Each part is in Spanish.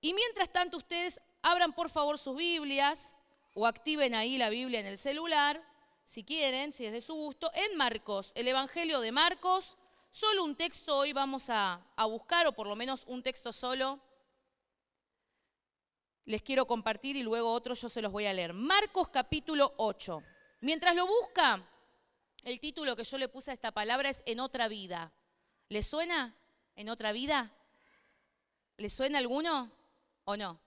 Y mientras tanto ustedes abran por favor sus Biblias o activen ahí la Biblia en el celular, si quieren, si es de su gusto, en Marcos, el Evangelio de Marcos. Solo un texto hoy vamos a buscar, o por lo menos un texto solo. Les quiero compartir y luego otro yo se los voy a leer. Marcos capítulo 8. Mientras lo busca, el título que yo le puse a esta palabra es En otra vida. ¿Les suena? ¿En otra vida? ¿Les suena alguno o no?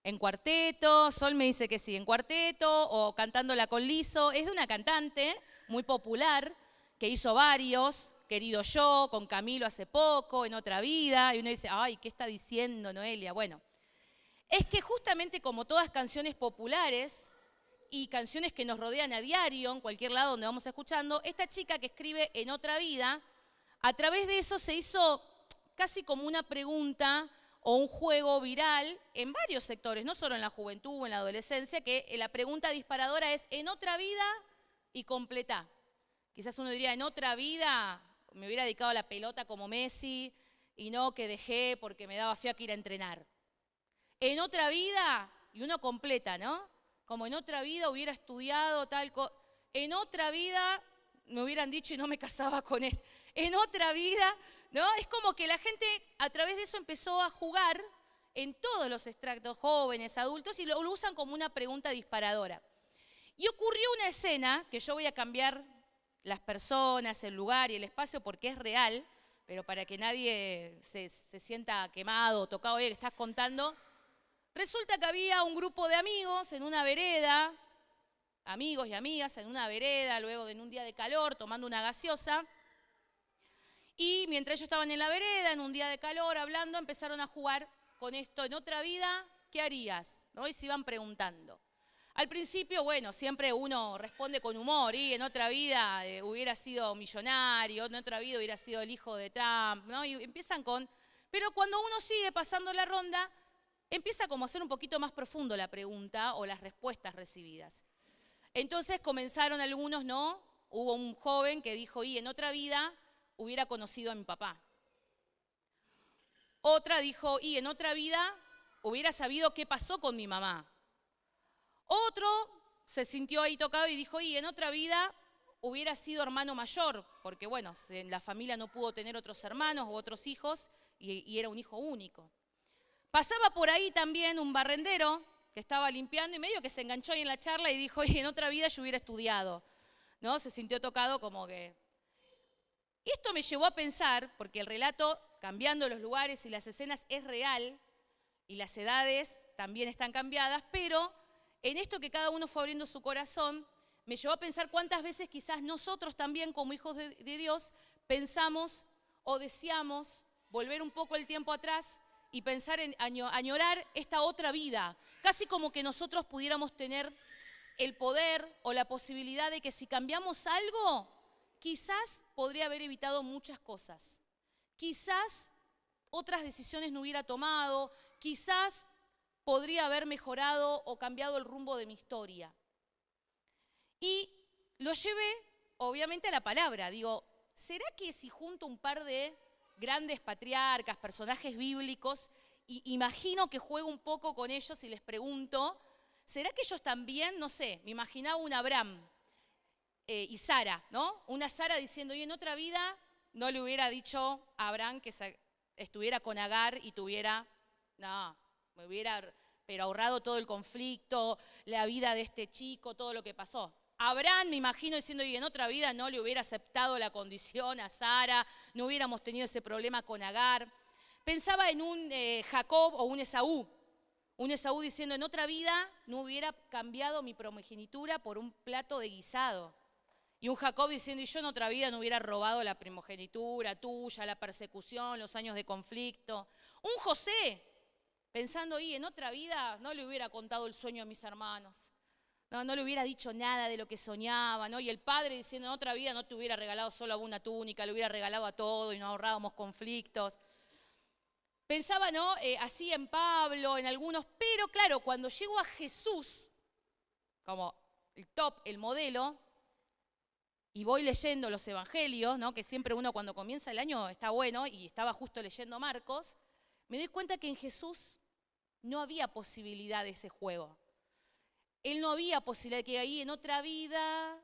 En cuarteto, Sol me dice que sí, en cuarteto o cantándola con Liso. Es de una cantante muy popular que hizo varios, Querido Yo, con Camilo hace poco, En otra vida. Y uno dice, ay, ¿qué está diciendo Noelia? Bueno, es que justamente como todas canciones populares y canciones que nos rodean a diario, en cualquier lado donde vamos escuchando, esta chica que escribe En otra vida, a través de eso se hizo casi como una pregunta o un juego viral en varios sectores, no solo en la juventud o en la adolescencia, que la pregunta disparadora es, ¿en otra vida? Y completá. Quizás uno diría, en otra vida me hubiera dedicado a la pelota como Messi y no que dejé porque me daba fiaca ir a entrenar. En otra vida, y uno completa, ¿no? Como en otra vida hubiera estudiado tal cosa. En otra vida me hubieran dicho y no me casaba con él. En otra vida, ¿no? Es como que la gente a través de eso empezó a jugar en todos los extractos, jóvenes, adultos, y lo usan como una pregunta disparadora. Y ocurrió una escena, que yo voy a cambiar las personas, el lugar y el espacio porque es real, pero para que nadie se sienta quemado o tocado, oye, que estás contando. Resulta que había un grupo de amigos en una vereda, amigos y amigas en una vereda, luego en un día de calor, tomando una gaseosa. Y mientras ellos estaban en la vereda, en un día de calor, hablando, empezaron a jugar con esto. En otra vida, ¿qué harías? ¿No? Y se iban preguntando. Al principio, bueno, siempre uno responde con humor, y en otra vida hubiera sido millonario, en otra vida hubiera sido el hijo de Trump, ¿no? Y empiezan con... Pero cuando uno sigue pasando la ronda, empieza como a ser un poquito más profundo la pregunta o las respuestas recibidas. Entonces comenzaron algunos, ¿no? Hubo un joven que dijo, y en otra vida hubiera conocido a mi papá. Otra dijo, y en otra vida hubiera sabido qué pasó con mi mamá. Otro se sintió ahí tocado y dijo, y en otra vida hubiera sido hermano mayor, porque bueno, en la familia no pudo tener otros hermanos u otros hijos y era un hijo único. Pasaba por ahí también un barrendero que estaba limpiando y medio que se enganchó ahí en la charla y dijo, y en otra vida yo hubiera estudiado, ¿no? Se sintió tocado como que... Esto me llevó a pensar, porque el relato, cambiando los lugares y las escenas, es real, y las edades también están cambiadas, pero en esto que cada uno fue abriendo su corazón, me llevó a pensar cuántas veces quizás nosotros también como hijos de Dios pensamos o deseamos volver un poco el tiempo atrás y pensar en añorar esta otra vida, casi como que nosotros pudiéramos tener el poder o la posibilidad de que si cambiamos algo, quizás podría haber evitado muchas cosas. Quizás otras decisiones no hubiera tomado, quizás podría haber mejorado o cambiado el rumbo de mi historia. Y lo llevé, obviamente, a la palabra. Digo, ¿será que si junto un par de grandes patriarcas, personajes bíblicos, y imagino que juego un poco con ellos y les pregunto, ¿será que ellos también, no sé, me imaginaba un Abraham y Sara, ¿no? Una Sara diciendo, y en otra vida no le hubiera dicho a Abraham que estuviera con Agar y tuviera, no, me hubiera pero ahorrado todo el conflicto, la vida de este chico, todo lo que pasó. Abraham, me imagino, diciendo, y en otra vida no le hubiera aceptado la condición a Sara, no hubiéramos tenido ese problema con Agar. Pensaba en un Jacob o un Esaú diciendo, en otra vida no hubiera cambiado mi primogenitura por un plato de guisado. Y un Jacob diciendo, y yo en otra vida no hubiera robado la primogenitura tuya, la persecución, los años de conflicto. Un José, pensando, y en otra vida no le hubiera contado el sueño a mis hermanos. No le hubiera dicho nada de lo que soñaba, ¿no? Y el padre diciendo, en otra vida no te hubiera regalado solo una túnica, le hubiera regalado a todo y nos ahorrábamos conflictos. Pensaba, ¿no? Así en Pablo, en algunos, pero claro, cuando llego a Jesús, como el top, el modelo, y voy leyendo los evangelios, ¿no? Que siempre uno cuando comienza el año está bueno, y estaba justo leyendo Marcos, me doy cuenta que en Jesús no había posibilidad de ese juego. Él no había posibilidad de que ahí en otra vida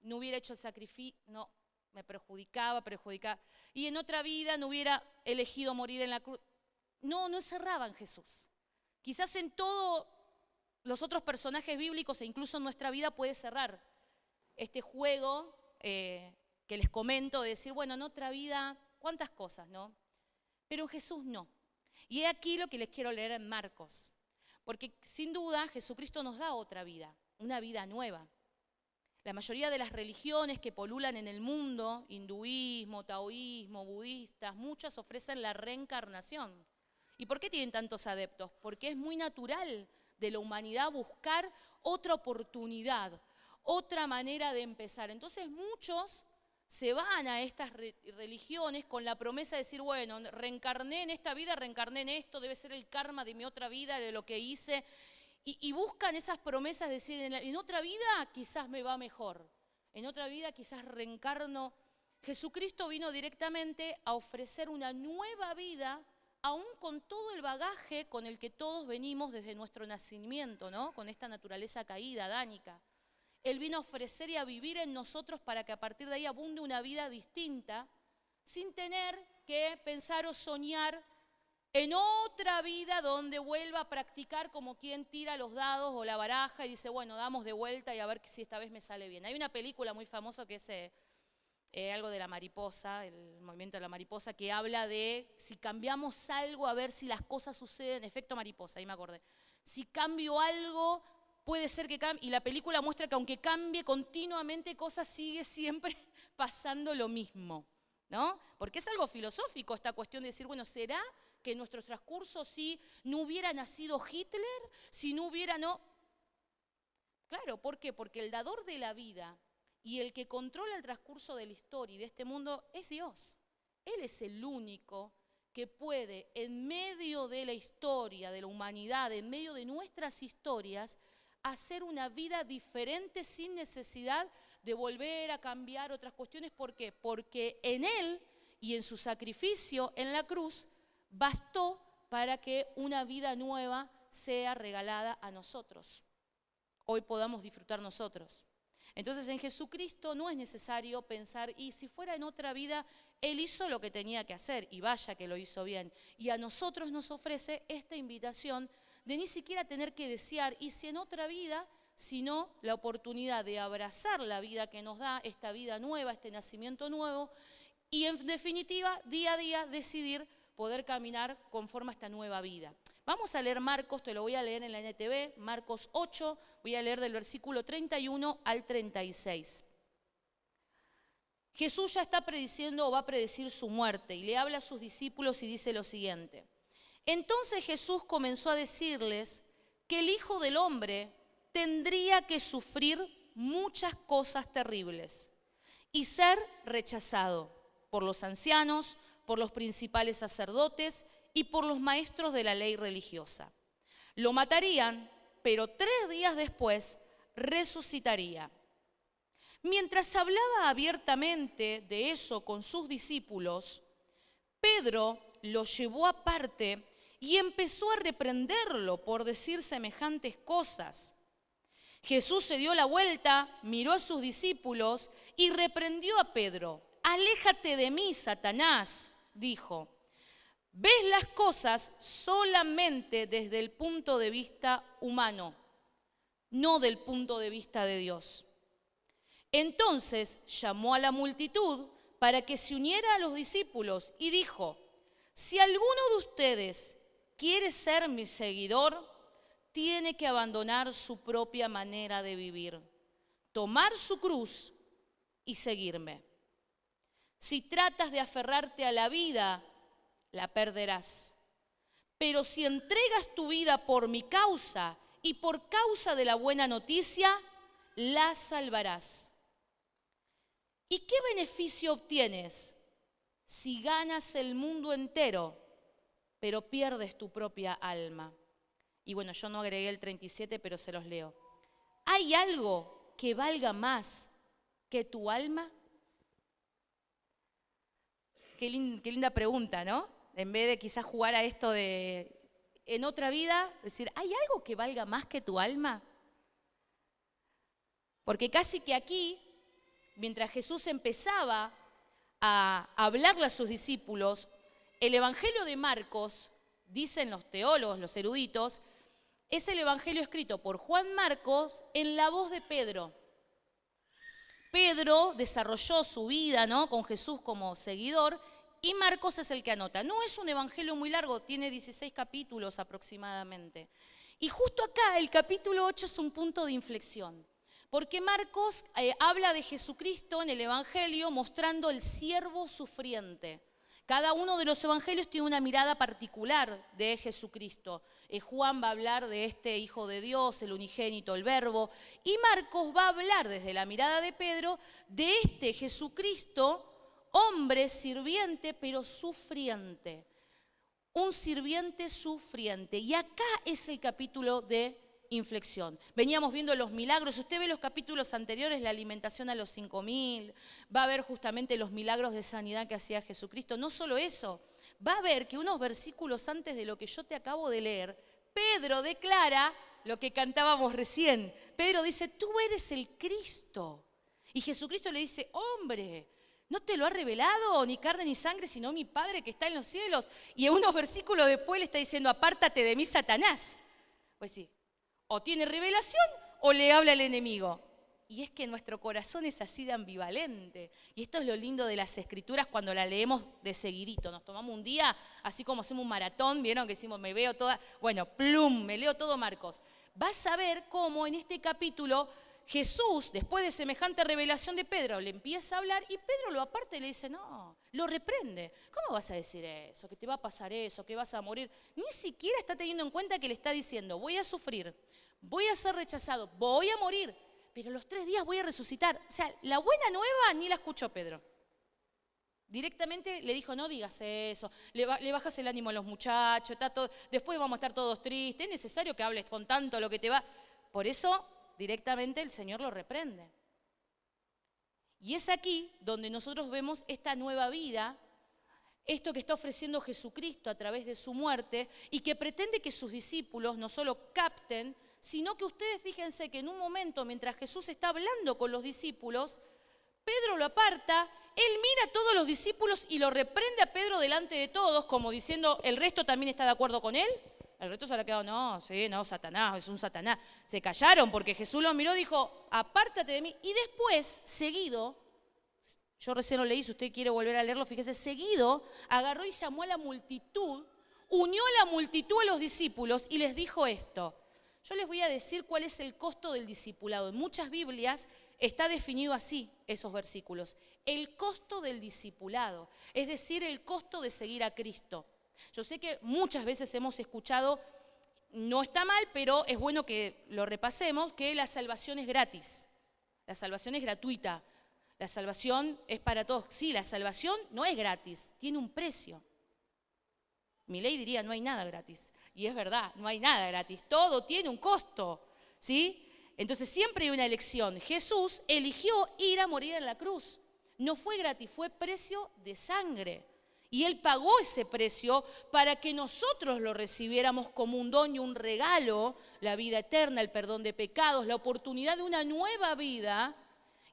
no hubiera hecho el sacrificio, no, me perjudicaba. Y en otra vida no hubiera elegido morir en la cruz. No encerraban Jesús. Quizás en todos los otros personajes bíblicos e incluso en nuestra vida puede cerrar este juego que les comento de decir, bueno, en otra vida, cuántas cosas, ¿no? Pero en Jesús no. Y he aquí lo que les quiero leer en Marcos. Porque sin duda Jesucristo nos da otra vida, una vida nueva. La mayoría de las religiones que polulan en el mundo, hinduismo, taoísmo, budistas, muchas ofrecen la reencarnación. ¿Y por qué tienen tantos adeptos? Porque es muy natural de la humanidad buscar otra oportunidad, otra manera de empezar. Entonces muchos se van a estas religiones con la promesa de decir, bueno, reencarné en esta vida, reencarné en esto, debe ser el karma de mi otra vida, de lo que hice. Y buscan esas promesas de decir, en otra vida quizás me va mejor, en otra vida quizás reencarno. Jesucristo vino directamente a ofrecer una nueva vida, aún con todo el bagaje con el que todos venimos desde nuestro nacimiento, ¿no? Con esta naturaleza caída, adánica. Él vino a ofrecer y a vivir en nosotros para que a partir de ahí abunde una vida distinta, sin tener que pensar o soñar en otra vida donde vuelva a practicar como quien tira los dados o la baraja y dice, bueno, damos de vuelta y a ver si esta vez me sale bien. Hay una película muy famosa que es algo de la mariposa, el movimiento de la mariposa, que habla de si cambiamos algo a ver si las cosas suceden, efecto mariposa, ahí me acordé. Si cambio algo, puede ser que cambie, y la película muestra que aunque cambie continuamente cosas, sigue siempre pasando lo mismo, ¿no? Porque es algo filosófico esta cuestión de decir, bueno, ¿será que en nuestro transcurso si no hubiera nacido Hitler, si no hubiera, no? Claro, ¿por qué? Porque el dador de la vida y el que controla el transcurso de la historia y de este mundo es Dios. Él es el único que puede, en medio de la historia, de la humanidad, en medio de nuestras historias, hacer una vida diferente sin necesidad de volver a cambiar otras cuestiones. ¿Por qué? Porque en Él y en su sacrificio en la cruz bastó para que una vida nueva sea regalada a nosotros. Hoy podamos disfrutar nosotros. Entonces en Jesucristo no es necesario pensar, y si fuera en otra vida, Él hizo lo que tenía que hacer, y vaya que lo hizo bien. Y a nosotros nos ofrece esta invitación de ni siquiera tener que desear, y si en otra vida, sino la oportunidad de abrazar la vida que nos da, esta vida nueva, este nacimiento nuevo, y en definitiva, día a día, decidir poder caminar conforme a esta nueva vida. Vamos a leer Marcos, te lo voy a leer en la NTV, Marcos 8, voy a leer del versículo 31 al 36. Jesús ya está prediciendo o va a predecir su muerte y le habla a sus discípulos y dice lo siguiente. Entonces Jesús comenzó a decirles que el Hijo del Hombre tendría que sufrir muchas cosas terribles y ser rechazado por los ancianos, por los principales sacerdotes y por los maestros de la ley religiosa. Lo matarían, pero 3 días después resucitaría. Mientras hablaba abiertamente de eso con sus discípulos, Pedro lo llevó aparte y empezó a reprenderlo por decir semejantes cosas. Jesús se dio la vuelta, miró a sus discípulos y reprendió a Pedro. Aléjate de mí, Satanás, dijo. Ves las cosas solamente desde el punto de vista humano, no del punto de vista de Dios. Entonces llamó a la multitud para que se uniera a los discípulos y dijo, si alguno de ustedes quiere ser mi seguidor, tiene que abandonar su propia manera de vivir, tomar su cruz y seguirme. Si tratas de aferrarte a la vida, la perderás. Pero si entregas tu vida por mi causa y por causa de la buena noticia, la salvarás. ¿Y qué beneficio obtienes si ganas el mundo entero, pero pierdes tu propia alma? Y bueno, yo no agregué el 37, pero se los leo. ¿Hay algo que valga más que tu alma? Qué linda pregunta, ¿no? En vez de quizás jugar a esto de en otra vida, decir, ¿hay algo que valga más que tu alma? Porque casi que aquí, mientras Jesús empezaba a hablarle a sus discípulos, el Evangelio de Marcos, dicen los teólogos, los eruditos, es el Evangelio escrito por Juan Marcos en la voz de Pedro. Pedro desarrolló su vida, ¿no?, con Jesús como seguidor, y Marcos es el que anota. No es un evangelio muy largo, tiene 16 capítulos aproximadamente. Y justo acá el capítulo 8 es un punto de inflexión, porque Marcos habla de Jesucristo en el evangelio mostrando el siervo sufriente. Cada uno de los evangelios tiene una mirada particular de Jesucristo. Juan va a hablar de este Hijo de Dios, el unigénito, el Verbo. Y Marcos va a hablar desde la mirada de Pedro de este Jesucristo, hombre sirviente, pero sufriente. Un sirviente sufriente. Y acá es el capítulo de inflexión. Veníamos viendo los milagros. Si usted ve los capítulos anteriores, la alimentación a los 5.000, va a ver justamente los milagros de sanidad que hacía Jesucristo. No solo eso, va a ver que unos versículos antes de lo que yo te acabo de leer, Pedro declara lo que cantábamos recién. Pedro dice, tú eres el Cristo. Y Jesucristo le dice, hombre, ¿no te lo ha revelado ni carne ni sangre, sino mi Padre que está en los cielos? Y en unos versículos después le está diciendo, apártate de mí, Satanás. Pues sí, o tiene revelación o le habla el enemigo. Y es que nuestro corazón es así de ambivalente. Y esto es lo lindo de las Escrituras cuando la leemos de seguidito. Nos tomamos un día, así como hacemos un maratón, ¿vieron que decimos, me veo toda? Bueno, plum, me leo todo Marcos. Vas a ver cómo en este capítulo Jesús, después de semejante revelación de Pedro, le empieza a hablar y Pedro lo aparta y le dice, no, lo reprende. ¿Cómo vas a decir eso? Que te va a pasar eso, que vas a morir. Ni siquiera está teniendo en cuenta que le está diciendo, voy a sufrir, voy a ser rechazado, voy a morir, pero los 3 días voy a resucitar. O sea, la buena nueva ni la escuchó Pedro. Directamente le dijo, no digas eso, le bajas el ánimo a los muchachos, después vamos a estar todos tristes, es necesario que hables con tanto lo que te va. Por eso, directamente el Señor lo reprende. Y es aquí donde nosotros vemos esta nueva vida, esto que está ofreciendo Jesucristo a través de su muerte y que pretende que sus discípulos no solo capten, sino que ustedes fíjense que en un momento, mientras Jesús está hablando con los discípulos, Pedro lo aparta, él mira a todos los discípulos y lo reprende a Pedro delante de todos, como diciendo, ¿el resto también está de acuerdo con él? El resto se habrá quedado, no, sí, no, Satanás, es un Satanás. Se callaron porque Jesús los miró y dijo, apártate de mí. Y después, seguido, yo recién lo leí, si usted quiere volver a leerlo, fíjese, seguido, agarró y llamó a la multitud, unió a la multitud a los discípulos y les dijo esto. Yo les voy a decir cuál es el costo del discipulado. En muchas Biblias está definido así, esos versículos. El costo del discipulado, es decir, el costo de seguir a Cristo. Yo sé que muchas veces hemos escuchado, no está mal, pero es bueno que lo repasemos, que la salvación es gratis, la salvación es gratuita, la salvación es para todos. Sí, la salvación no es gratis, tiene un precio. Mi ley diría, no hay nada gratis. Y es verdad, no hay nada gratis, todo tiene un costo, ¿sí? Entonces siempre hay una elección. Jesús eligió ir a morir en la cruz. No fue gratis, fue precio de sangre. Y Él pagó ese precio para que nosotros lo recibiéramos como un don y un regalo, la vida eterna, el perdón de pecados, la oportunidad de una nueva vida.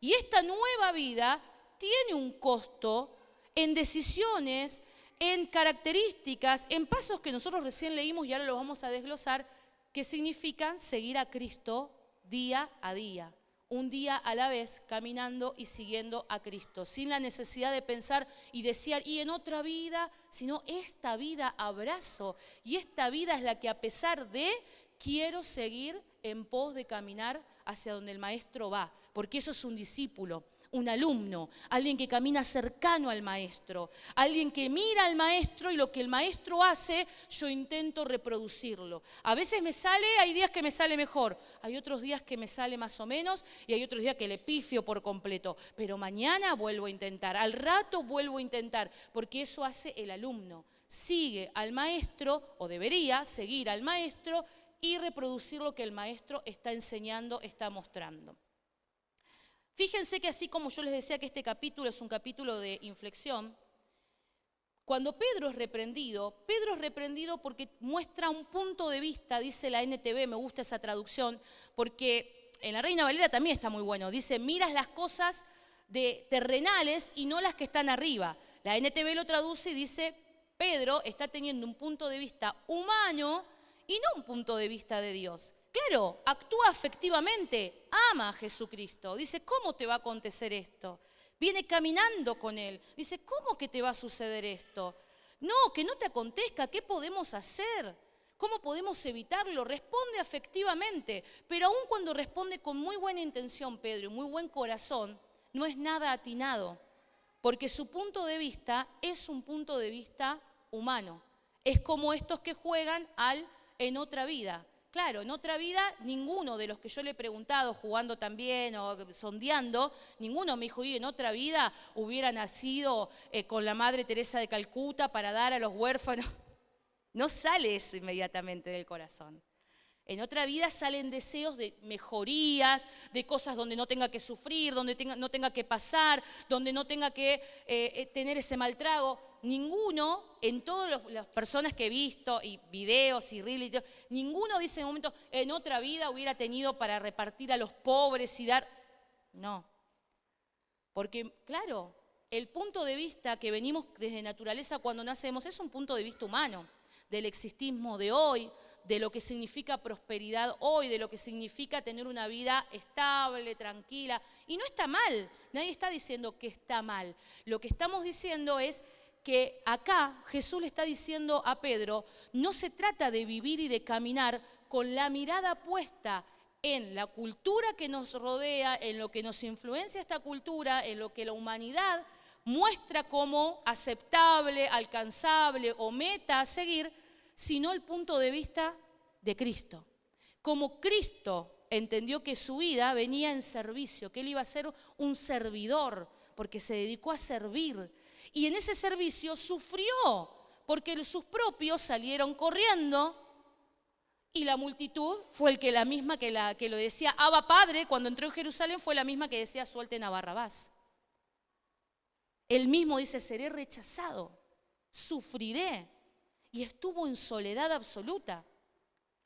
Y esta nueva vida tiene un costo en decisiones, en características, en pasos que nosotros recién leímos y ahora los vamos a desglosar, que significan seguir a Cristo día a día. Un día a la vez, caminando y siguiendo a Cristo, sin la necesidad de pensar y desear, y en otra vida, sino esta vida abrazo, y esta vida es la que a pesar de, quiero seguir en pos de caminar hacia donde el Maestro va, porque eso es un discípulo, un alumno, alguien que camina cercano al Maestro, alguien que mira al Maestro y lo que el Maestro hace, yo intento reproducirlo. A veces me sale, hay días que me sale mejor, hay otros días que me sale más o menos y hay otros días que le pifio por completo, pero mañana vuelvo a intentar, al rato vuelvo a intentar, porque eso hace el alumno. Sigue al Maestro, o debería seguir al Maestro y reproducir lo que el Maestro está enseñando, está mostrando. Fíjense que así como yo les decía que este capítulo es un capítulo de inflexión, Cuando Pedro es reprendido porque muestra un punto de vista, dice la NTV, me gusta esa traducción, porque en la Reina Valera también está muy bueno, dice, miras las cosas terrenales y no las que están arriba. La NTV lo traduce y dice, Pedro está teniendo un punto de vista humano y no un punto de vista de Dios. Claro, actúa afectivamente, ama a Jesucristo. Dice, ¿cómo te va a acontecer esto? Viene caminando con Él. Dice, ¿cómo que te va a suceder esto? No, que no te acontezca, ¿qué podemos hacer? ¿Cómo podemos evitarlo? Responde afectivamente, pero aun cuando responde con muy buena intención, Pedro, y muy buen corazón, no es nada atinado, porque su punto de vista es un punto de vista humano. Es como estos que juegan en otra vida. Claro, en otra vida ninguno de los que yo le he preguntado, jugando también o sondeando, ninguno me dijo, y en otra vida hubiera nacido con la Madre Teresa de Calcuta para dar a los huérfanos. No sale eso inmediatamente del corazón. En otra vida salen deseos de mejorías, de cosas donde no tenga que sufrir, donde no tenga que pasar, donde no tenga que tener ese mal trago. Ninguno, en todas las personas que he visto, y videos, y reels, ninguno dice en un momento, en otra vida hubiera tenido para repartir a los pobres y dar. No. Porque, claro, el punto de vista que venimos desde naturaleza cuando nacemos es un punto de vista humano, del existismo de hoy, de lo que significa prosperidad hoy, de lo que significa tener una vida estable, tranquila. Y no está mal, nadie está diciendo que está mal. Lo que estamos diciendo es que acá Jesús le está diciendo a Pedro, no se trata de vivir y de caminar con la mirada puesta en la cultura que nos rodea, en lo que nos influencia esta cultura, en lo que la humanidad muestra como aceptable, alcanzable o meta a seguir, sino el punto de vista de Cristo. Como Cristo entendió que su vida venía en servicio, que Él iba a ser un servidor, porque se dedicó a servir. Y en ese servicio sufrió, porque sus propios salieron corriendo y la multitud fue la misma que lo decía Abba Padre cuando entró en Jerusalén, fue la misma que decía suelten a Barrabás. Él mismo dice, seré rechazado, sufriré. Y estuvo en soledad absoluta.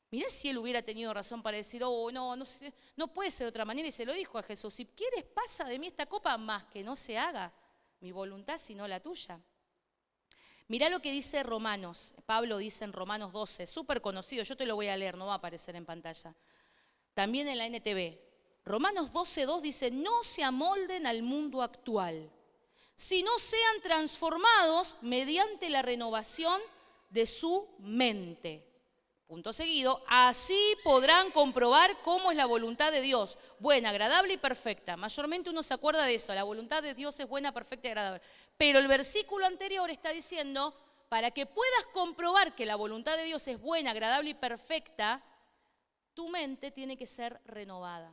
Mirá si él hubiera tenido razón para decir, no puede ser de otra manera. Y se lo dijo a Jesús, si quieres pasa de mí esta copa, más que no se haga mi voluntad sino la tuya. Mirá lo que dice Romanos. Pablo dice en Romanos 12, súper conocido, yo te lo voy a leer, no va a aparecer en pantalla. También en la NTV. Romanos 12:2 dice, no se amolden al mundo actual, sino sean transformados mediante la renovación de su mente. Punto seguido, así podrán comprobar cómo es la voluntad de Dios, buena, agradable y perfecta. Mayormente uno se acuerda de eso, la voluntad de Dios es buena, perfecta y agradable. Pero el versículo anterior está diciendo, para que puedas comprobar que la voluntad de Dios es buena, agradable y perfecta, tu mente tiene que ser renovada.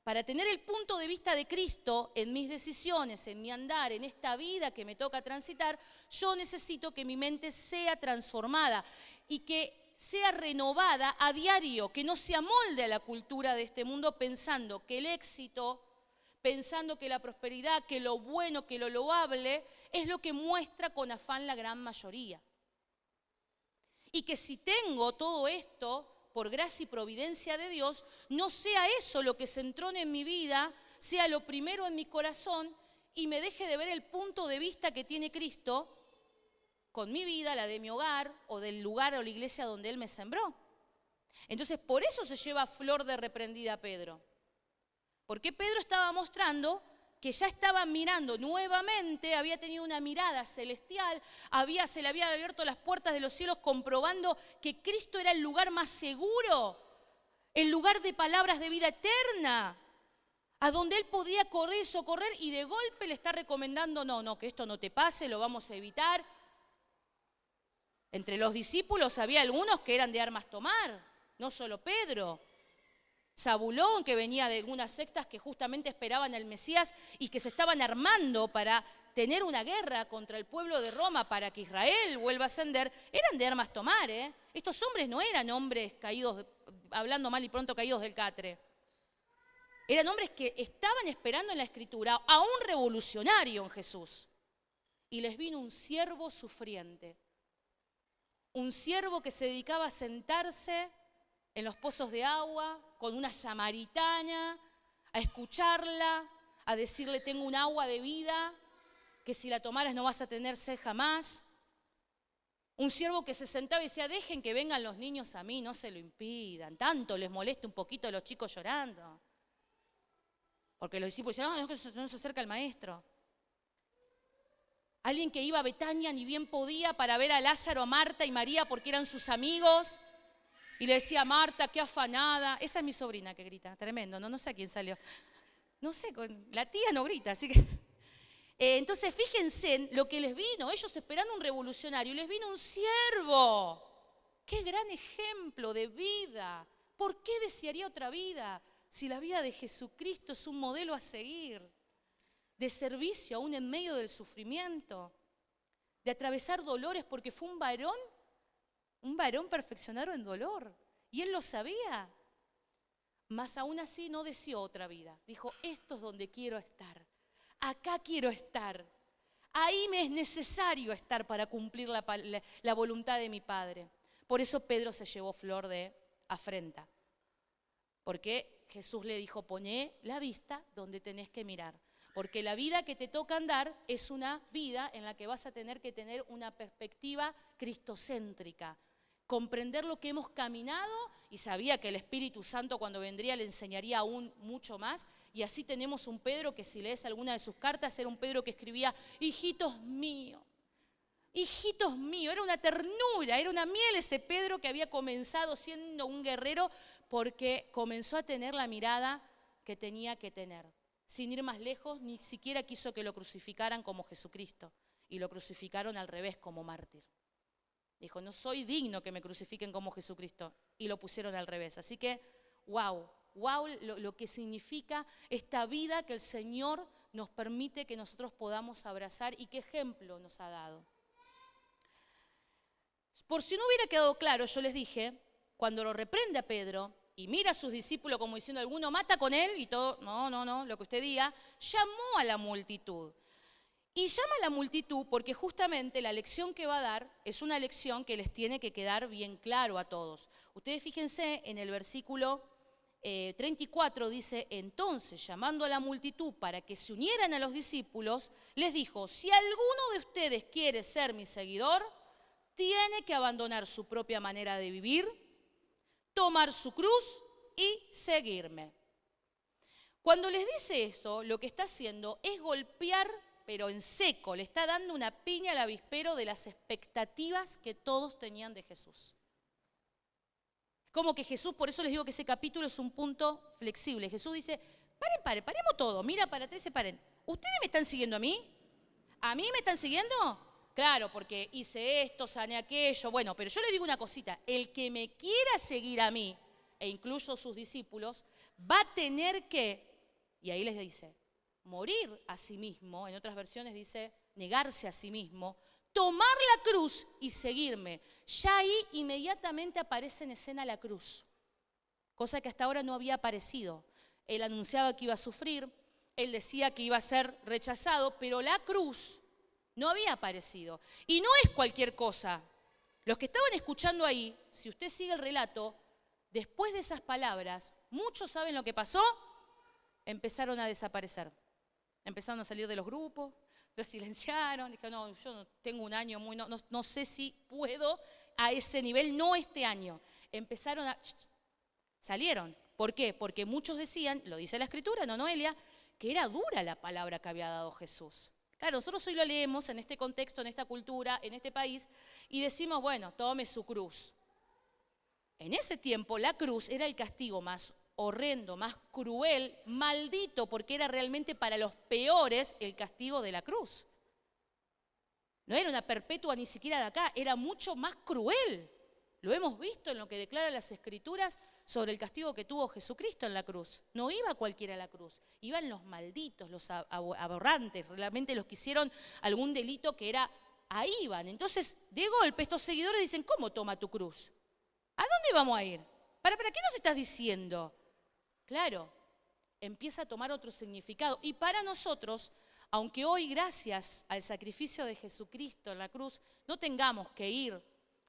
Para tener el punto de vista de Cristo en mis decisiones, en mi andar, en esta vida que me toca transitar, yo necesito que mi mente sea transformada y que sea renovada a diario, que no se amolde a la cultura de este mundo pensando que el éxito, pensando que la prosperidad, que lo bueno, que lo loable, es lo que muestra con afán la gran mayoría. Y que si tengo todo esto, por gracia y providencia de Dios, no sea eso lo que se entrone en mi vida, sea lo primero en mi corazón y me deje de ver el punto de vista que tiene Cristo con mi vida, la de mi hogar o del lugar o la iglesia donde Él me sembró. Entonces, por eso se lleva flor de reprendida a Pedro. Porque Pedro estaba mostrando que ya estaba mirando nuevamente, había tenido una mirada celestial, se le había abierto las puertas de los cielos comprobando que Cristo era el lugar más seguro, el lugar de palabras de vida eterna, a donde él podía correr y socorrer, y de golpe le está recomendando, no, que esto no te pase, lo vamos a evitar. Entre los discípulos había algunos que eran de armas tomar, no solo Pedro. Zabulón, que venía de algunas sectas que justamente esperaban al Mesías y que se estaban armando para tener una guerra contra el pueblo de Roma para que Israel vuelva a ascender, eran de armas tomar. Estos hombres no eran hombres caídos, hablando mal y pronto caídos del catre. Eran hombres que estaban esperando en la Escritura a un revolucionario en Jesús. y les vino un siervo sufriente. Un siervo que se dedicaba a sentarse en los pozos de agua con una samaritana, a escucharla, a decirle tengo un agua de vida, que si la tomaras no vas a tener sed jamás. Un siervo que se sentaba y decía, dejen que vengan los niños a mí, no se lo impidan, tanto les molesta un poquito a los chicos llorando. Porque los discípulos decían, no se acerca el maestro. Alguien que iba a Betania ni bien podía para ver a Lázaro, a Marta y María porque eran sus amigos. Y le decía, Marta, qué afanada. Esa es mi sobrina que grita, tremendo, no sé a quién salió. No sé, la tía no grita, así que... Entonces fíjense en lo que les vino, ellos esperando un revolucionario, les vino un siervo. Qué gran ejemplo de vida. ¿Por qué desearía otra vida si la vida de Jesucristo es un modelo a seguir? De servicio aún en medio del sufrimiento, de atravesar dolores porque fue un varón perfeccionado en dolor. Y él lo sabía. Mas aún así no deseó otra vida. Dijo, esto es donde quiero estar. Acá quiero estar. Ahí me es necesario estar para cumplir la voluntad de mi Padre. Por eso Pedro se llevó flor de afrenta. Porque Jesús le dijo, poné la vista donde tenés que mirar. Porque la vida que te toca andar es una vida en la que vas a tener que tener una perspectiva cristocéntrica. Comprender lo que hemos caminado, y sabía que el Espíritu Santo cuando vendría le enseñaría aún mucho más. Y así tenemos un Pedro que si lees alguna de sus cartas, era un Pedro que escribía, hijitos míos, era una ternura, era una miel ese Pedro que había comenzado siendo un guerrero porque comenzó a tener la mirada que tenía que tener. Sin ir más lejos, ni siquiera quiso que lo crucificaran como Jesucristo y lo crucificaron al revés como mártir. Dijo, no soy digno que me crucifiquen como Jesucristo y lo pusieron al revés. Así que, wow lo que significa esta vida que el Señor nos permite que nosotros podamos abrazar y qué ejemplo nos ha dado. Por si no hubiera quedado claro, yo les dije, cuando lo reprende a Pedro y mira a sus discípulos como diciendo, alguno mata con él y todo, no, lo que usted diga, llamó a la multitud. Y llama a la multitud porque justamente la lección que va a dar es una lección que les tiene que quedar bien claro a todos. Ustedes fíjense en el versículo 34 dice, entonces llamando a la multitud para que se unieran a los discípulos, les dijo, si alguno de ustedes quiere ser mi seguidor, tiene que abandonar su propia manera de vivir, tomar su cruz y seguirme. Cuando les dice eso, lo que está haciendo es golpear, pero en seco, le está dando una piña al avispero de las expectativas que todos tenían de Jesús. Como que Jesús, por eso les digo que ese capítulo es un punto flexible. Jesús dice, paremos todo, mira para atrás, paren. ¿Ustedes me están siguiendo a mí? ¿A mí me están siguiendo? Claro, porque hice esto, sané aquello. Bueno, pero yo les digo una cosita, el que me quiera seguir a mí, e incluso sus discípulos, va a tener que, y ahí les dice, morir a sí mismo, en otras versiones dice negarse a sí mismo, tomar la cruz y seguirme. Ya ahí inmediatamente aparece en escena la cruz, cosa que hasta ahora no había aparecido. Él anunciaba que iba a sufrir, él decía que iba a ser rechazado, pero la cruz no había aparecido. Y no es cualquier cosa. Los que estaban escuchando ahí, si usted sigue el relato, después de esas palabras, muchos saben lo que pasó, empezaron a desaparecer. Empezaron a salir de los grupos, los silenciaron, dijeron, no, yo no tengo un año muy, no sé si puedo a ese nivel, no este año. Empezaron a... Salieron. ¿Por qué? Porque muchos decían, lo dice la Escritura, ¿no, Noelia?, que era dura la palabra que había dado Jesús. Claro, nosotros hoy lo leemos en este contexto, en esta cultura, en este país, y decimos, bueno, tome su cruz. En ese tiempo la cruz era el castigo más horrendo, más cruel, maldito, porque era realmente para los peores el castigo de la cruz. No era una perpetua ni siquiera de acá, era mucho más cruel. Lo hemos visto en lo que declaran las Escrituras sobre el castigo que tuvo Jesucristo en la cruz. No iba cualquiera a la cruz, iban los malditos, los aberrantes, realmente los que hicieron algún delito que era, ahí iban. Entonces, de golpe, estos seguidores dicen, ¿cómo toma tu cruz? ¿A dónde vamos a ir? ¿Para qué nos estás diciendo? Claro, empieza a tomar otro significado. Y para nosotros, aunque hoy, gracias al sacrificio de Jesucristo en la cruz, no tengamos que ir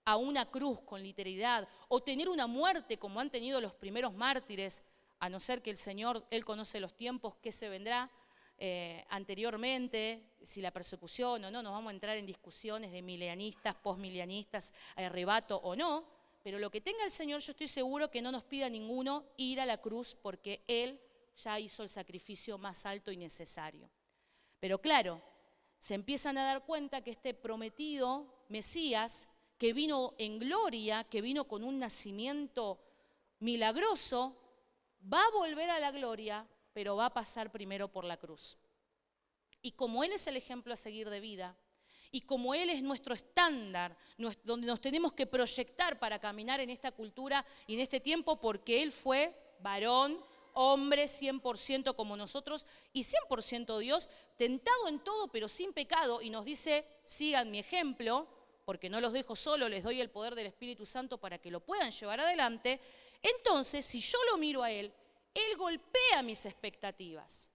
a una cruz con literalidad o tener una muerte como han tenido los primeros mártires, a no ser que el Señor, Él conoce los tiempos que se vendrá anteriormente, si la persecución o no, nos vamos a entrar en discusiones de milianistas, postmilianistas, arrebato o no, pero lo que tenga el Señor, yo estoy seguro que no nos pida a ninguno ir a la cruz porque Él ya hizo el sacrificio más alto y necesario. Pero claro, se empiezan a dar cuenta que este prometido Mesías, que vino en gloria, que vino con un nacimiento milagroso, va a volver a la gloria, pero va a pasar primero por la cruz. Y como Él es el ejemplo a seguir de vida, y como Él es nuestro estándar, donde nos tenemos que proyectar para caminar en esta cultura y en este tiempo, porque Él fue varón, hombre, 100% como nosotros, y 100% Dios, tentado en todo, pero sin pecado, y nos dice, sigan mi ejemplo, porque no los dejo solo, les doy el poder del Espíritu Santo para que lo puedan llevar adelante. Entonces, si yo lo miro a Él, Él golpea mis expectativas,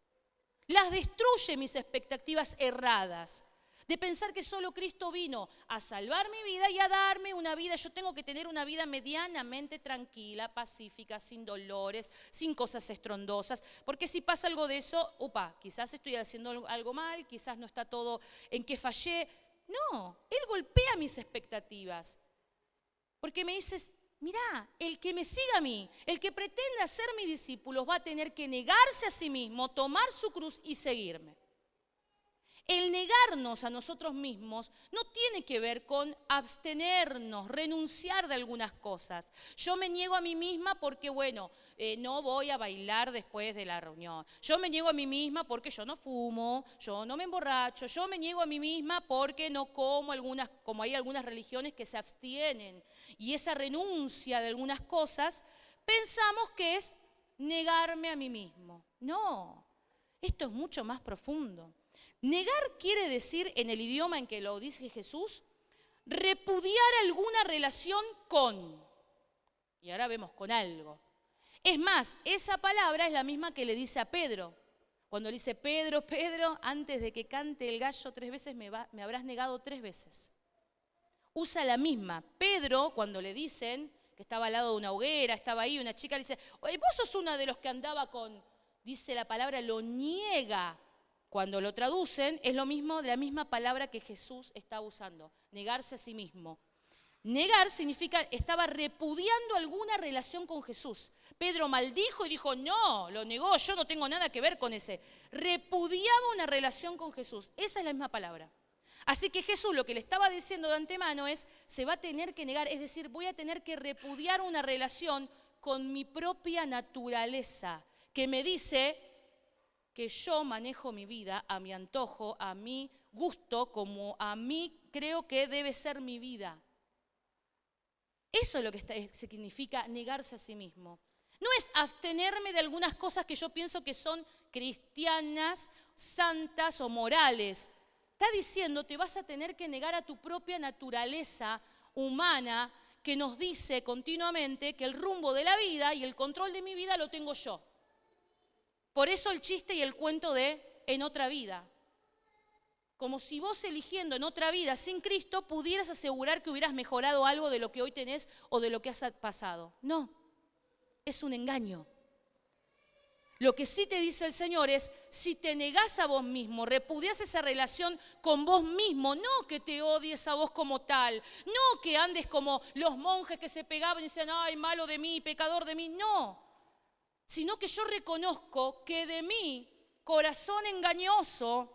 las destruye mis expectativas erradas, de pensar que solo Cristo vino a salvar mi vida y a darme una vida. Yo tengo que tener una vida medianamente tranquila, pacífica, sin dolores, sin cosas estrondosas, porque si pasa algo de eso, quizás estoy haciendo algo mal, quizás no está todo en que fallé. No, Él golpea mis expectativas, porque me dices, mirá, el que me siga a mí, el que pretenda ser mi discípulo va a tener que negarse a sí mismo, tomar su cruz y seguirme. El negarnos a nosotros mismos no tiene que ver con abstenernos, renunciar de algunas cosas. Yo me niego a mí misma porque, no voy a bailar después de la reunión. Yo me niego a mí misma porque yo no fumo, yo no me emborracho. Yo me niego a mí misma porque no como como hay algunas religiones que se abstienen. Y esa renuncia de algunas cosas, pensamos que es negarme a mí mismo. No, esto es mucho más profundo. Negar quiere decir, en el idioma en que lo dice Jesús, repudiar alguna relación con. Y ahora vemos con algo. Es más, esa palabra es la misma que le dice a Pedro. Cuando le dice, Pedro, Pedro, antes de que cante el gallo 3 veces me habrás negado 3 veces. Usa la misma. Pedro, cuando le dicen que estaba al lado de una hoguera, estaba ahí, una chica le dice, oye, vos sos una de los que andaba con, dice la palabra, lo niega. Cuando lo traducen, es lo mismo, de la misma palabra que Jesús está usando, negarse a sí mismo. Negar significa, estaba repudiando alguna relación con Jesús. Pedro maldijo y dijo, no, lo negó, yo no tengo nada que ver con ese. Repudiaba una relación con Jesús, esa es la misma palabra. Así que Jesús lo que le estaba diciendo de antemano es, se va a tener que negar, es decir, voy a tener que repudiar una relación con mi propia naturaleza, que me dice que yo manejo mi vida a mi antojo, a mi gusto, como a mí creo que debe ser mi vida. Eso es lo que significa negarse a sí mismo. No es abstenerme de algunas cosas que yo pienso que son cristianas, santas o morales. Está diciendo, te vas a tener que negar a tu propia naturaleza humana que nos dice continuamente que el rumbo de la vida y el control de mi vida lo tengo yo. Por eso el chiste y el cuento de en otra vida. Como si vos eligiendo en otra vida sin Cristo pudieras asegurar que hubieras mejorado algo de lo que hoy tenés o de lo que has pasado. No, es un engaño. Lo que sí te dice el Señor es, si te negás a vos mismo, repudias esa relación con vos mismo, no que te odies a vos como tal, no que andes como los monjes que se pegaban y decían, ay, malo de mí, pecador de mí, no. Sino que yo reconozco que de mi corazón engañoso,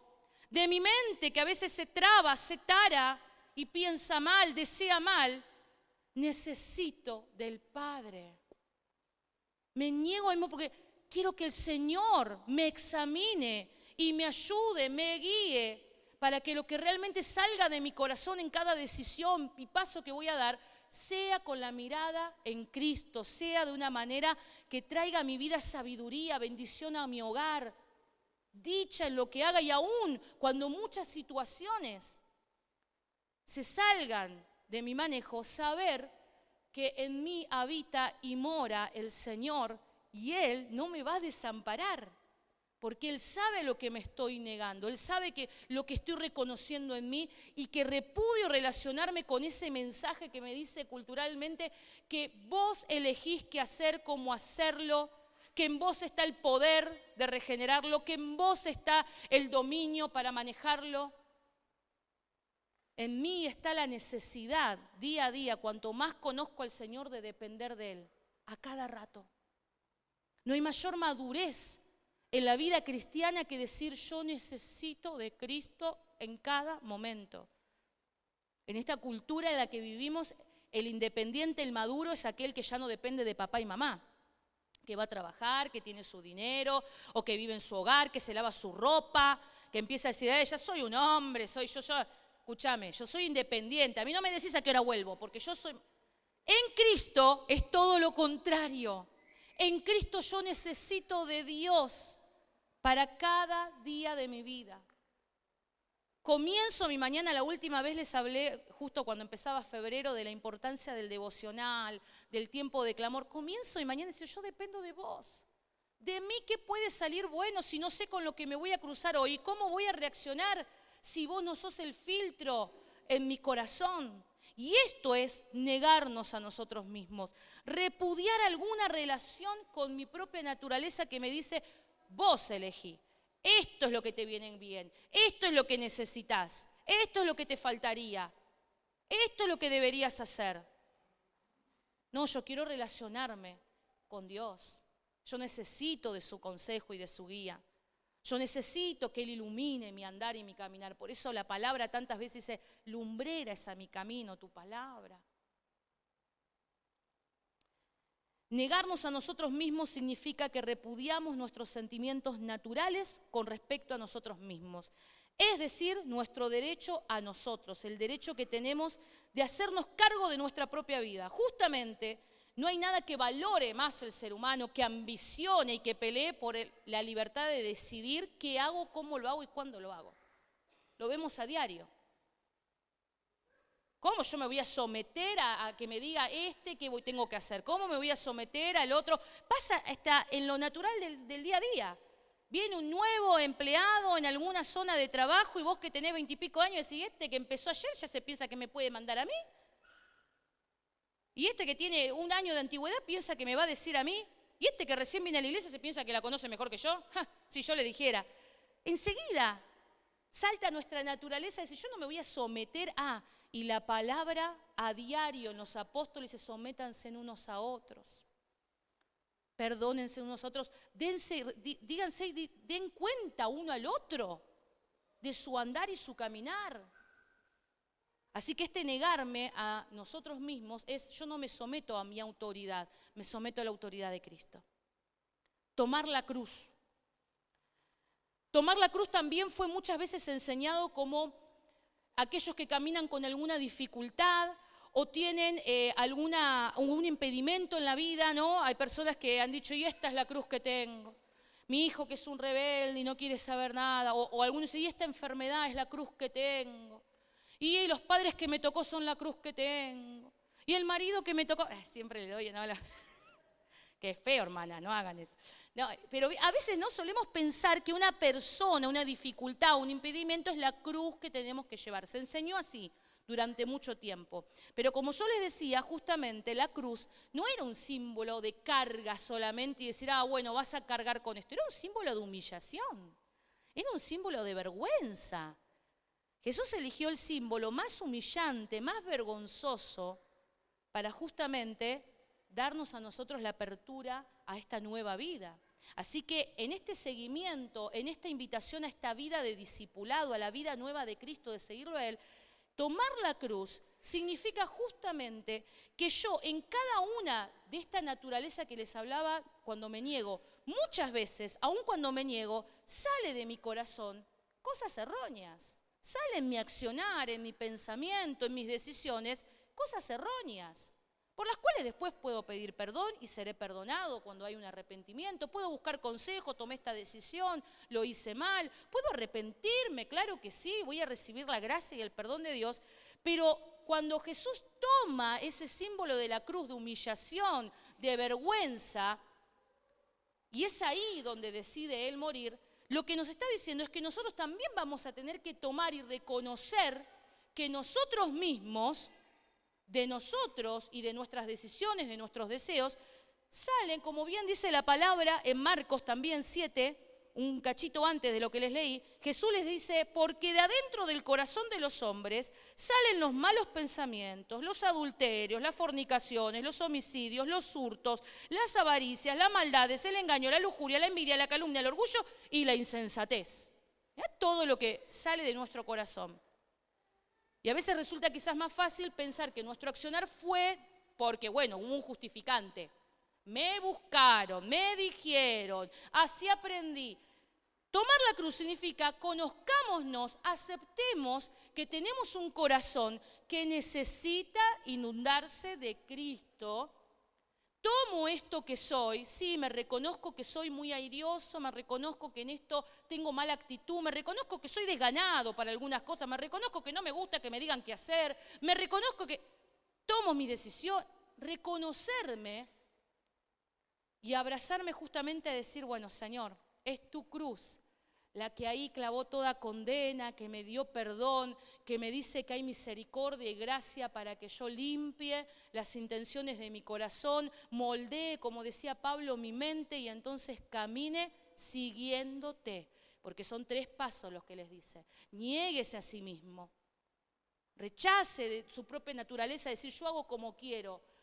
de mi mente que a veces se traba, se tara y piensa mal, desea mal, necesito del Padre. Me niego a mí porque quiero que el Señor me examine y me ayude, me guíe, para que lo que realmente salga de mi corazón en cada decisión y paso que voy a dar, sea con la mirada en Cristo, sea de una manera que traiga a mi vida sabiduría, bendición a mi hogar, dicha en lo que haga, y aún cuando muchas situaciones se salgan de mi manejo, saber que en mí habita y mora el Señor y Él no me va a desamparar. porque Él sabe lo que me estoy negando, Él sabe que lo que estoy reconociendo en mí y que repudio relacionarme con ese mensaje que me dice culturalmente que vos elegís qué hacer, cómo hacerlo, que en vos está el poder de regenerarlo, que en vos está el dominio para manejarlo. En mí está la necesidad día a día, cuanto más conozco al Señor, de depender de Él, a cada rato. No hay mayor madurez en la vida cristiana que decir yo necesito de Cristo en cada momento. En esta cultura en la que vivimos, el independiente, el maduro, es aquel que ya no depende de papá y mamá, que va a trabajar, que tiene su dinero, o que vive en su hogar, que se lava su ropa, que empieza a decir, ya soy un hombre, escúchame, yo soy independiente, a mí no me decís a qué hora vuelvo, porque yo soy... En Cristo es todo lo contrario. En Cristo yo necesito de Dios para cada día de mi vida. Comienzo mi mañana, la última vez les hablé, justo cuando empezaba febrero, de la importancia del devocional, del tiempo de clamor. Comienzo mi mañana y digo, yo dependo de vos. ¿De mí qué puede salir bueno si no sé con lo que me voy a cruzar hoy? ¿Cómo voy a reaccionar si vos no sos el filtro en mi corazón? Y esto es negarnos a nosotros mismos, repudiar alguna relación con mi propia naturaleza que me dice, vos elegí, esto es lo que te viene bien, esto es lo que necesitas, esto es lo que te faltaría, esto es lo que deberías hacer. No, yo quiero relacionarme con Dios, yo necesito de su consejo y de su guía. Yo necesito que Él ilumine mi andar y mi caminar. Por eso la palabra tantas veces dice, lumbrera es a mi camino tu palabra. Negarnos a nosotros mismos significa que repudiamos nuestros sentimientos naturales con respecto a nosotros mismos. Es decir, nuestro derecho a nosotros, el derecho que tenemos de hacernos cargo de nuestra propia vida. Justamente, no hay nada que valore más el ser humano, que ambicione y que pelee por la libertad de decidir qué hago, cómo lo hago y cuándo lo hago. Lo vemos a diario. ¿Cómo yo me voy a someter a que me diga qué tengo que hacer? ¿Cómo me voy a someter al otro? Pasa hasta en lo natural del día a día. Viene un nuevo empleado en alguna zona de trabajo y vos que tenés 20 y pico años decís, que empezó ayer ya se piensa que me puede mandar a mí. Y que tiene un año de antigüedad piensa que me va a decir a mí. Y que recién viene a la iglesia se piensa que la conoce mejor que yo. Si yo le dijera. Enseguida salta nuestra naturaleza y dice, yo no me voy a someter a... Y la palabra a diario en los apóstoles dice, sométanse unos a otros. Perdónense unos a otros. Díganse y den cuenta uno al otro de su andar y su caminar. Así que negarme a nosotros mismos es, yo no me someto a mi autoridad, me someto a la autoridad de Cristo. Tomar la cruz. Tomar la cruz también fue muchas veces enseñado como aquellos que caminan con alguna dificultad o tienen algún impedimento en la vida, ¿no? Hay personas que han dicho, y esta es la cruz que tengo. Mi hijo que es un rebelde y no quiere saber nada. O algunos dicen, y esta enfermedad es la cruz que tengo. Y los padres que me tocó son la cruz que tengo. Y el marido que me tocó... siempre le doy, ¿no? Qué feo, hermana, no hagan eso. No, pero a veces no solemos pensar que una persona, una dificultad, un impedimento es la cruz que tenemos que llevar. Se enseñó así durante mucho tiempo. Pero como yo les decía, justamente la cruz no era un símbolo de carga solamente y decir, bueno, vas a cargar con esto. Era un símbolo de humillación. Era un símbolo de vergüenza. Jesús eligió el símbolo más humillante, más vergonzoso, para justamente darnos a nosotros la apertura a esta nueva vida. Así que en este seguimiento, en esta invitación a esta vida de discipulado, a la vida nueva de Cristo, de seguirlo a Él, tomar la cruz significa justamente que yo en cada una de esta naturaleza que les hablaba cuando me niego, muchas veces, aun cuando me niego, sale de mi corazón cosas erróneas. Sale en mi accionar, en mi pensamiento, en mis decisiones, cosas erróneas, por las cuales después puedo pedir perdón y seré perdonado cuando hay un arrepentimiento. Puedo buscar consejo, tomé esta decisión, lo hice mal. Puedo arrepentirme, claro que sí, voy a recibir la gracia y el perdón de Dios. Pero cuando Jesús toma ese símbolo de la cruz de humillación, de vergüenza, y es ahí donde decide Él morir, lo que nos está diciendo es que nosotros también vamos a tener que tomar y reconocer que nosotros mismos, de nosotros y de nuestras decisiones, de nuestros deseos, salen, como bien dice la palabra en Marcos también 7, un cachito antes de lo que les leí, Jesús les dice, porque de adentro del corazón de los hombres salen los malos pensamientos, los adulterios, las fornicaciones, los homicidios, los hurtos, las avaricias, las maldades, el engaño, la lujuria, la envidia, la calumnia, el orgullo y la insensatez. Mirá todo lo que sale de nuestro corazón. Y a veces resulta quizás más fácil pensar que nuestro accionar fue porque, bueno, hubo un justificante. Me buscaron, me dijeron, así aprendí. Tomar la cruz significa conozcámonos, aceptemos que tenemos un corazón que necesita inundarse de Cristo. Tomo esto que soy, sí, me reconozco que soy muy airioso, me reconozco que en esto tengo mala actitud, me reconozco que soy desganado para algunas cosas, me reconozco que no me gusta que me digan qué hacer, me reconozco que tomo mi decisión, reconocerme y abrazarme justamente a decir, bueno, Señor, es tu cruz la que ahí clavó toda condena, que me dio perdón, que me dice que hay misericordia y gracia para que yo limpie las intenciones de mi corazón, moldee, como decía Pablo, mi mente y entonces camine siguiéndote. Porque son 3 pasos los que les dice. Niéguese a sí mismo. Rechace de su propia naturaleza, decir yo hago como quiero.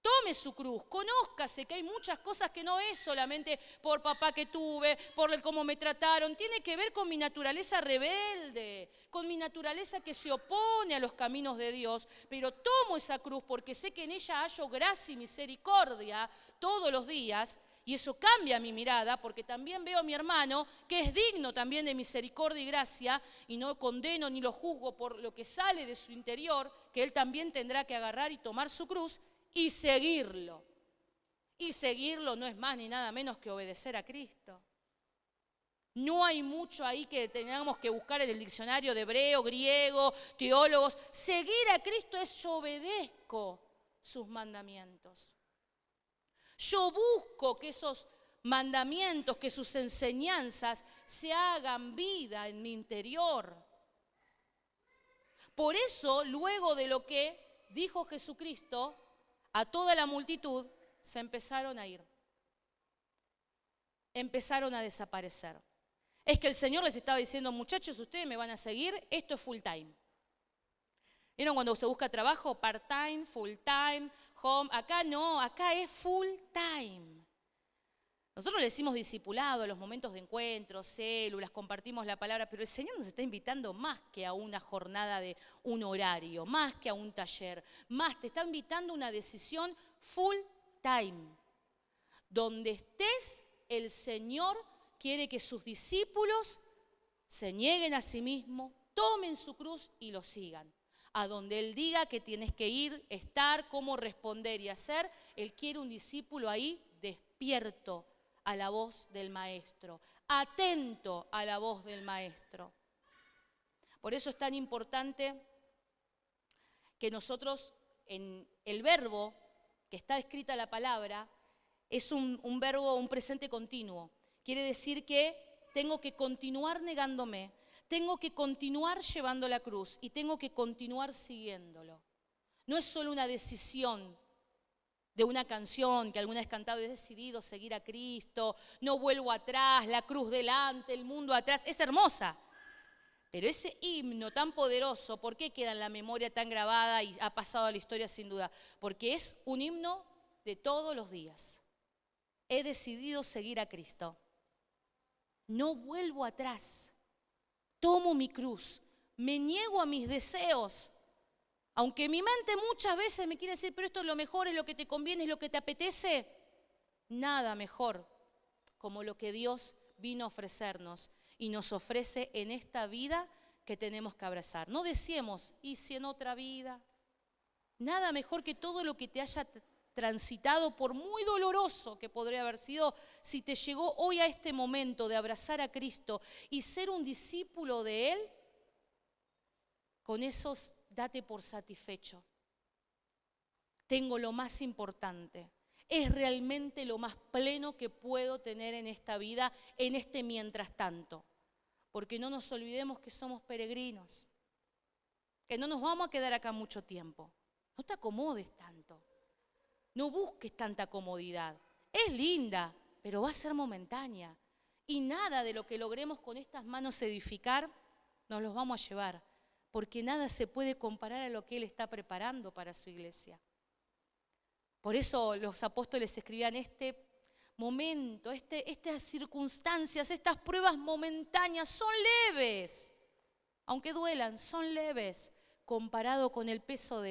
Tome su cruz, conózcase que hay muchas cosas que no es solamente por papá que tuve, por cómo me trataron, tiene que ver con mi naturaleza rebelde, con mi naturaleza que se opone a los caminos de Dios, pero tomo esa cruz porque sé que en ella hallo gracia y misericordia todos los días y eso cambia mi mirada porque también veo a mi hermano que es digno también de misericordia y gracia y no condeno ni lo juzgo por lo que sale de su interior, que él también tendrá que agarrar y tomar su cruz y seguirlo. Y seguirlo no es más ni nada menos que obedecer a Cristo. No hay mucho ahí que tengamos que buscar en el diccionario de hebreo, griego, teólogos. Seguir a Cristo es yo obedezco sus mandamientos. Yo busco que esos mandamientos, que sus enseñanzas se hagan vida en mi interior. Por eso, luego de lo que dijo Jesucristo, a toda la multitud se empezaron a ir. Empezaron a desaparecer. Es que el Señor les estaba diciendo, muchachos, ustedes me van a seguir, esto es full time. ¿Vieron cuando se busca trabajo? Part time, full time, home. Acá no, acá es full time. Nosotros le decimos discipulado a los momentos de encuentro, células, compartimos la palabra, pero el Señor nos está invitando más que a una jornada de un horario, más que a un taller, más te está invitando a una decisión full time. Donde estés, el Señor quiere que sus discípulos se nieguen a sí mismos, tomen su cruz y lo sigan. A donde Él diga que tienes que ir, estar, cómo responder y hacer, Él quiere un discípulo ahí despierto a la voz del Maestro, atento a la voz del Maestro. Por eso es tan importante que nosotros, en el verbo que está escrita la palabra, es un verbo, un presente continuo. Quiere decir que tengo que continuar negándome, tengo que continuar llevando la cruz y tengo que continuar siguiéndolo. No es solo una decisión de una canción que alguna vez cantado, he decidido seguir a Cristo, no vuelvo atrás, la cruz delante, el mundo atrás, es hermosa. Pero ese himno tan poderoso, ¿por qué queda en la memoria tan grabada y ha pasado a la historia sin duda? Porque es un himno de todos los días. He decidido seguir a Cristo. No vuelvo atrás. Tomo mi cruz, me niego a mis deseos. Aunque mi mente muchas veces me quiere decir, pero esto es lo mejor, es lo que te conviene, es lo que te apetece. Nada mejor como lo que Dios vino a ofrecernos y nos ofrece en esta vida que tenemos que abrazar. No deseemos, ¿y si en otra vida? Nada mejor que todo lo que te haya transitado, por muy doloroso que podría haber sido, si te llegó hoy a este momento de abrazar a Cristo y ser un discípulo de Él, con esos date por satisfecho. Tengo lo más importante. es realmente lo más pleno que puedo tener en esta vida, en este mientras tanto. Porque no nos olvidemos que somos peregrinos, que no nos vamos a quedar acá mucho tiempo. No te acomodes tanto, no busques tanta comodidad. Es linda, pero va a ser momentánea. Y nada de lo que logremos con estas manos edificar, nos los vamos a llevar. Porque nada se puede comparar a lo que Él está preparando para su iglesia. Por eso los apóstoles escribían este momento, estas circunstancias, estas pruebas momentáneas son leves, aunque duelan, son leves comparado con el peso de